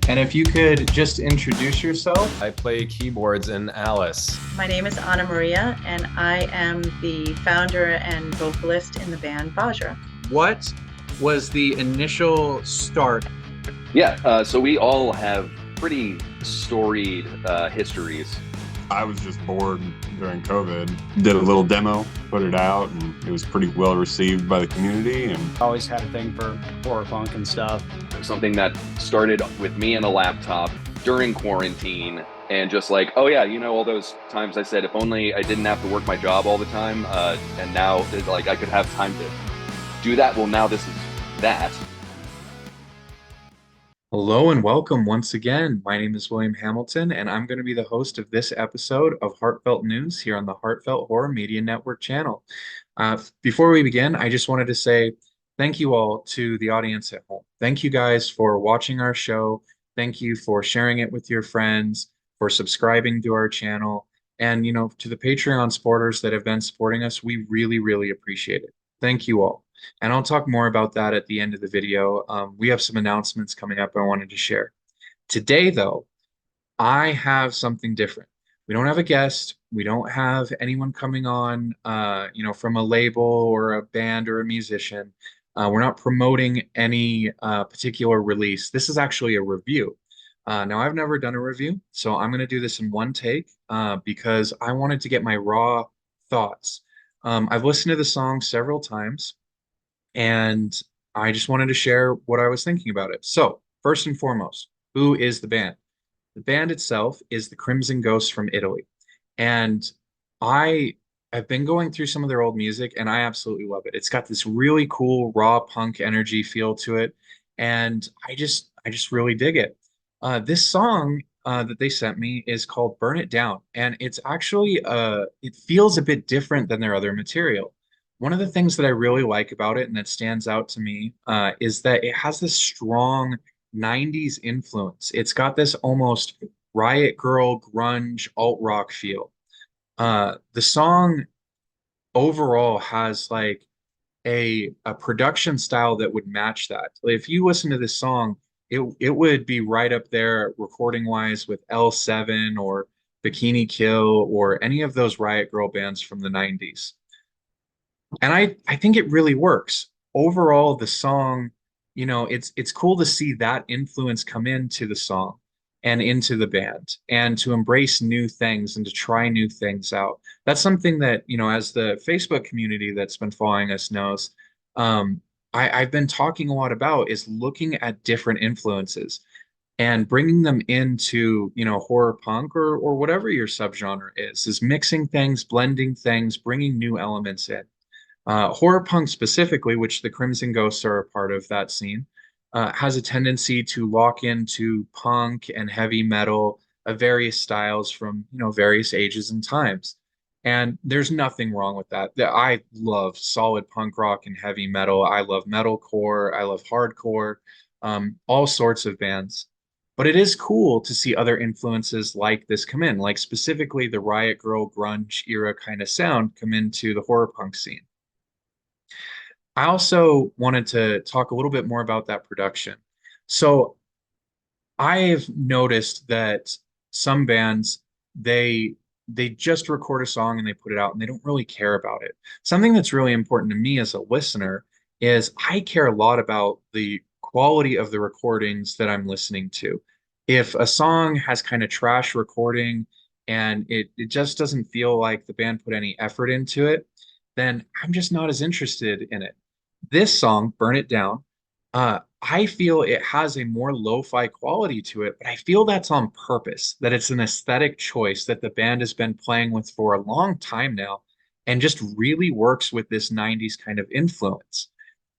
And if you could just introduce yourself. I play keyboards in Alice. My name is Anna Maria, and I am the founder and vocalist in the band Vajra. What was the initial start? Yeah, so we all have pretty storied histories. I was just bored during COVID. Did a little demo, put it out, and it was pretty well received by the community. And always had a thing for horror punk and stuff. Something that started with me and a laptop during quarantine, and just like, oh yeah, all those times I said, if only I didn't have to work my job all the time, and now like I could have time to do that. Well, now this is that. Hello and welcome once again. My name is William Hamilton, and I'm going to be the host of this episode of Heartfelt News here on the Heartfelt Horror Media Network channel. Before we begin, I just wanted to say thank you all to the audience at home. Thank you guys for watching our show. Thank you for sharing it with your friends, for subscribing to our channel, and to the Patreon supporters that have been supporting us, we really, really appreciate it. Thank you all. And I'll talk more about that at the end of the video. We have some announcements coming up I wanted to share. Today, though, I have something different. We don't have a guest. We don't have anyone coming on, from a label or a band or a musician. We're not promoting any particular release. This is actually a review. Now, I've never done a review, so I'm going to do this in one take because I wanted to get my raw thoughts. I've listened to the song several times, and I just wanted to share what I was thinking about it. So, first and foremost, who is the band? The band itself is the Crimson Ghost from Italy. And I have been going through some of their old music and I absolutely love it. It's got this really cool raw punk energy feel to it. And I just really dig it. This song that they sent me is called Burn It Down. And it's actually it feels a bit different than their other material. One of the things that I really like about it and that stands out to me is that it has this strong 90s influence. It's got this almost Riot Grrrl grunge alt rock feel. The song overall has like a production style that would match that. Like, if you listen to this song, it would be right up there recording wise with L7 or Bikini Kill or any of those Riot Grrrl bands from the 90s. And I think it really works. Overall, the song, it's cool to see that influence come into the song and into the band and to embrace new things and to try new things out. That's something that, as the Facebook community that's been following us knows, I've been talking a lot about is looking at different influences and bringing them into, horror punk or whatever your subgenre is mixing things, blending things, bringing new elements in. Horror punk specifically, which the Crimson Ghosts are a part of that scene, has a tendency to lock into punk and heavy metal of various styles from, various ages and times. And there's nothing wrong with that. I love solid punk rock and heavy metal. I love metalcore. I love hardcore, all sorts of bands. But it is cool to see other influences like this come in, like specifically the Riot Grrrl grunge era kind of sound come into the horror punk scene. I also wanted to talk a little bit more about that production. So I've noticed that some bands they just record a song and they put it out and they don't really care about it. Something that's really important to me as a listener is I care a lot about the quality of the recordings that I'm listening to. If a song has kind of trash recording and it just doesn't feel like the band put any effort into it, then I'm just not as interested in it. This song, Burn It Down, I feel it has a more lo-fi quality to it, but I feel that's on purpose, that it's an aesthetic choice that the band has been playing with for a long time now and just really works with this 90s kind of influence.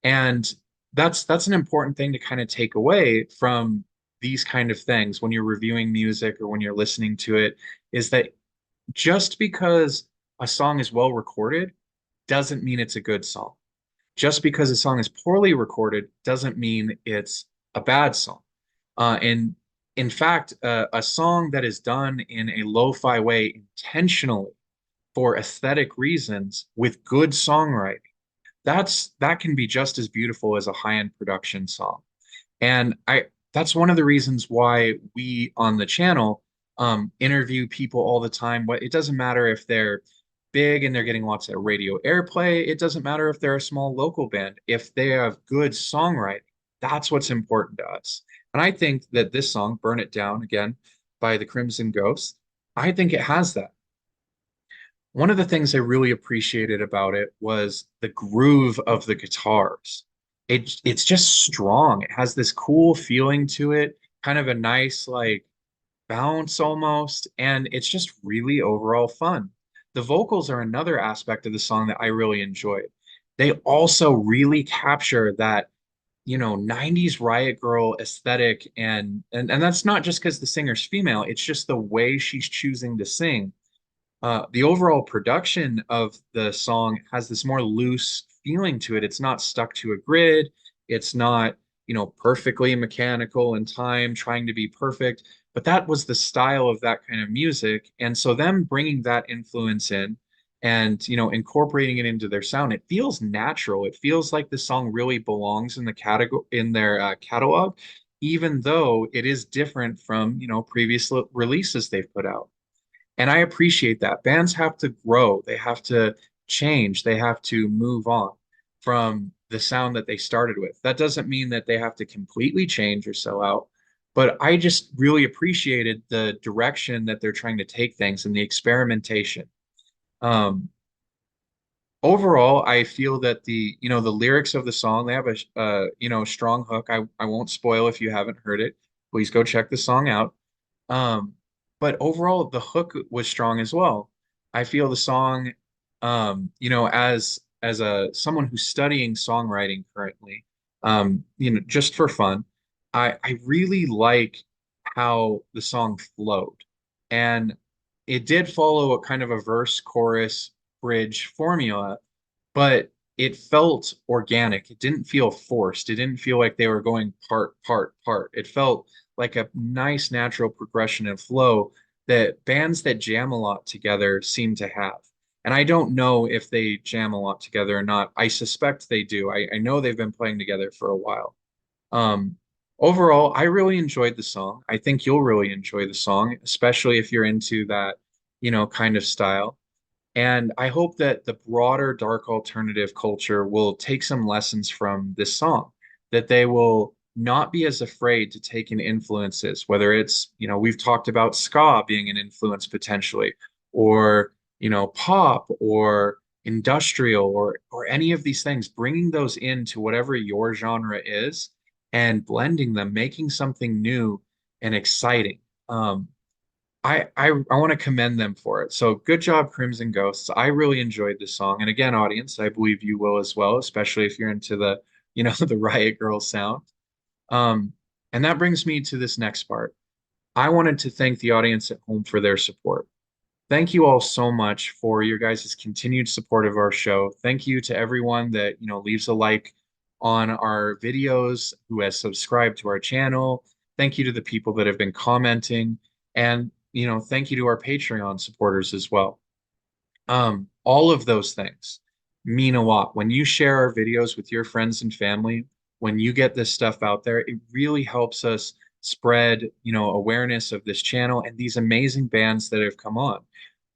And that's an important thing to kind of take away from these kind of things when you're reviewing music or when you're listening to it, is that just because a song is well recorded doesn't mean it's a good song. Just because a song is poorly recorded doesn't mean it's a bad song. And in fact, a song that is done in a lo-fi way intentionally for aesthetic reasons with good songwriting, that can be just as beautiful as a high-end production song. And that's one of the reasons why we on the channel interview people all the time. What it doesn't matter if they're big and they're getting lots of radio airplay. It doesn't matter if they're a small local band. If they have good songwriting, that's what's important to us. And I think that this song, Burn It Down, again, by the Crimson Ghost, I think it has that. One of the things I really appreciated about it was the groove of the guitars. It's just strong. It has this cool feeling to it, kind of a nice like bounce almost, and it's just really overall fun. The vocals are another aspect of the song that I really enjoyed. They also really capture that, 90s Riot Girl aesthetic, and that's not just because the singer's female, it's just the way she's choosing to sing. The overall production of the song has this more loose feeling to it. It's not stuck to a grid. It's not, perfectly mechanical in time, trying to be perfect. But that was the style of that kind of music. And so them bringing that influence in and, incorporating it into their sound, it feels natural. It feels like the song really belongs in the category in their catalog, even though it is different from, previous releases they've put out. And I appreciate that. Bands have to grow, they have to change, they have to move on from the sound that they started with. That doesn't mean that they have to completely change or sell out, but I just really appreciated the direction that they're trying to take things and the experimentation. Um, Overall, I feel that the lyrics of the song, they have strong hook. I won't spoil if you haven't heard it. Please go check the song out. Um, but overall, the hook was strong as well. I feel the song, as a someone who's studying songwriting currently, just for fun, I really like how the song flowed, and it did follow a kind of a verse, chorus, bridge formula, but it felt organic. It didn't feel forced. It didn't feel like they were going part, part, part. It felt like a nice natural progression and flow that bands that jam a lot together seem to have. And I don't know if they jam a lot together or not. I suspect they do. I know they've been playing together for a while. Um, Overall, I really enjoyed the song. I think you'll really enjoy the song, especially if you're into that, kind of style. And I hope that the broader dark alternative culture will take some lessons from this song, that they will not be as afraid to take in influences, whether it's, we've talked about ska being an influence potentially, or, pop or industrial or any of these things, bringing those into whatever your genre is and blending them, making something new and exciting. I want to commend them for it. So good job, Crimson Ghosts. I really enjoyed this song. And again, audience, I believe you will as well, especially if you're into the, the Riot Girl sound. Um, and that brings me to this next part. I wanted to thank the audience at home for their support. Thank you all so much for your guys' continued support of our show. Thank you to everyone that, leaves a like on our videos, who has subscribed to our channel. Thank you to the people that have been commenting. And, thank you to our Patreon supporters as well. All of those things mean a lot. When you share our videos with your friends and family, when you get this stuff out there, it really helps us spread, awareness of this channel and these amazing bands that have come on.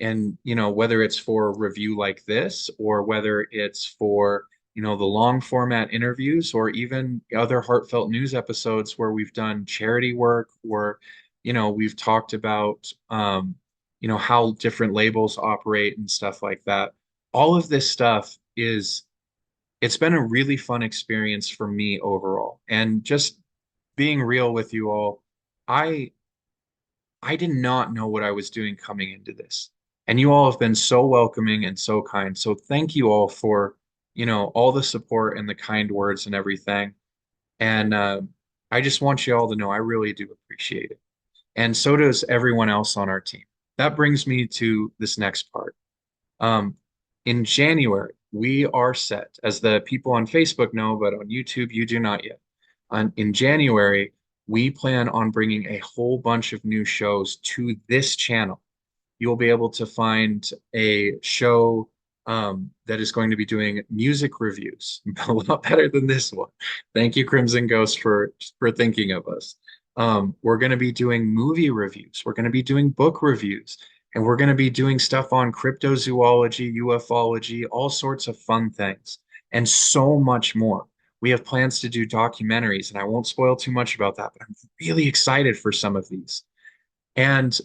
And, whether it's for a review like this or whether it's for, the long format interviews or even other heartfelt news episodes where we've done charity work or, we've talked about, how different labels operate and stuff like that. All of this stuff it's been a really fun experience for me overall. And just being real with you all, I I did not know what I was doing coming into this. And you all have been so welcoming and so kind. So thank you all for, all the support and the kind words and everything. And I just want you all to know I really do appreciate it. And so does everyone else on our team. That brings me to this next part. In January, we are set, as the people on Facebook know, but on YouTube, you do not yet. In January, we plan on bringing a whole bunch of new shows to this channel. You'll be able to find a show that is going to be doing music reviews, a lot better than this one. Thank you, Crimson Ghost, for thinking of us. We're going to be doing movie reviews. We're going to be doing book reviews. And we're going to be doing stuff on cryptozoology, ufology, all sorts of fun things, and so much more. We have plans to do documentaries, and I won't spoil too much about that, but I'm really excited for some of these. And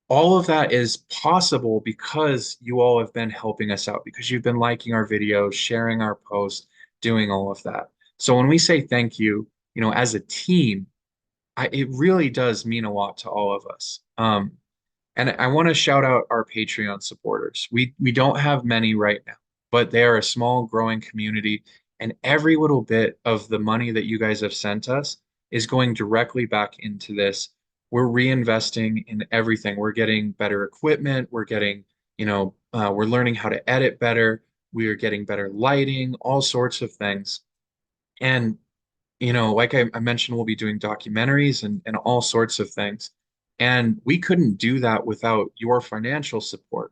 all of that is possible because you all have been helping us out, because you've been liking our videos, sharing our posts, doing all of that. So when we say thank you, as a team, it really does mean a lot to all of us. And I want to shout out our Patreon supporters. We don't have many right now, but they are a small growing community, and every little bit of the money that you guys have sent us is going directly back into this. We're reinvesting in everything. We're getting better equipment. We're learning how to edit better. We are getting better lighting, all sorts of things. And like I mentioned, we'll be doing documentaries and all sorts of things. And we couldn't do that without your financial support.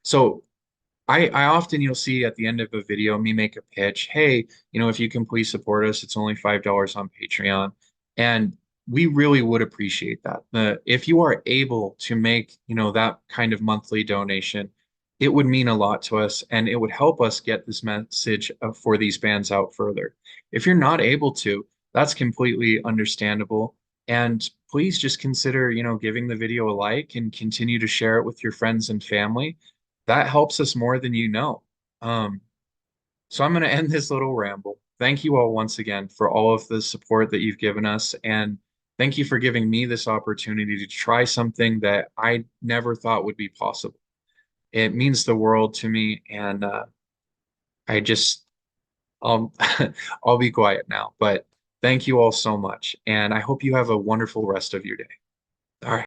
So I often you'll see at the end of a video me make a pitch. Hey, if you can please support us, it's only $5 on Patreon. And we really would appreciate that. If you are able to make, that kind of monthly donation, it would mean a lot to us and it would help us get this message for these bands out further. If you're not able to, that's completely understandable. And please just consider, giving the video a like and continue to share it with your friends and family. That helps us more than you know. Um, so I'm going to end this little ramble. Thank you all once again for all of the support that you've given us. And thank you for giving me this opportunity to try something that I never thought would be possible. It means the world to me. And I just, I'll, I'll be quiet now. But thank you all so much. And I hope you have a wonderful rest of your day.